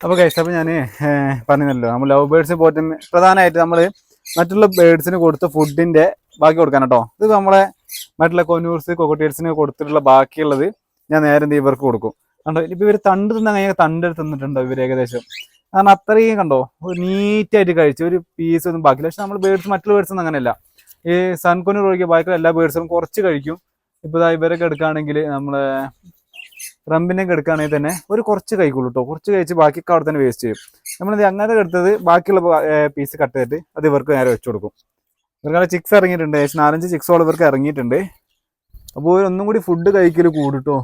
അപ്പോൾ ഗൈസ്, അപ്പോൾ ഞാൻ പറഞ്ഞല്ലോ, നമ്മൾ ലവ് ബേർഡ്സ് പോയിട്ട് പ്രധാനമായിട്ട് നമ്മൾ മറ്റുള്ള ബേർഡ്സിന് കൊടുത്ത ഫുഡിൻ്റെ ബാക്കി കൊടുക്കാൻ കേട്ടോ. ഇത് നമ്മളെ മറ്റുള്ള കൊനൂർസ് കൊക്കോട്ടിയൽസിന് കൊടുത്തിട്ടുള്ള ബാക്കിയുള്ളത് ഞാൻ നേരെ എന്ത് ഇവർക്ക് കൊടുക്കും. കണ്ടോ, ഇപ്പോൾ ഇവർ തണ്ട് തിന്നാൻ കഴിഞ്ഞാൽ തണ്ട് തിന്നിട്ടുണ്ടോ ഇവർ ഏകദേശം. കാരണം അത്രയും കണ്ടോ ഒരു നീറ്റായിട്ട് കഴിച്ചു, ഒരു പീസ് ഒന്നും ബാക്കില്ല. പക്ഷെ നമ്മൾ ബേർഡ്സ് മറ്റുള്ള ബേർഡ്സ് ഒന്നും അങ്ങനെയല്ല. ഈ സൺകൊനൂർ ഒഴികെ ബാക്കിയുള്ള എല്ലാ ബേർഡ്സും കുറച്ച് കഴിക്കും. ഇപ്പോൾ ഇവരൊക്കെ എടുക്കുകയാണെങ്കിൽ നമ്മളെ റംബിനൊക്കെ എടുക്കുകയാണെങ്കിൽ തന്നെ ഒരു കുറച്ച് കഴിക്കുള്ളൂ കേട്ടോ. കുറച്ച് കഴിച്ച് ബാക്കിയൊക്കെ അവിടെ തന്നെ വേസ്റ്റ് ചെയ്യും. നമ്മളിത് അങ്ങനത്തെ എടുത്തത് ബാക്കിയുള്ള പീസ് കട്ട് ചെയ്തിട്ട് അത് ഇവർക്ക് നേരെ വെച്ച് കൊടുക്കും. ഇവർക്ക് ചിക്സ് ഇറങ്ങിയിട്ടുണ്ട്, ഏകദേശം 4-5 ചിക്സോളം ഇവർക്ക് ഇറങ്ങിയിട്ടുണ്ട്. അപ്പോൾ ഒന്നും കൂടി ഫുഡ് കഴിക്കൽ കൂടും കേട്ടോ.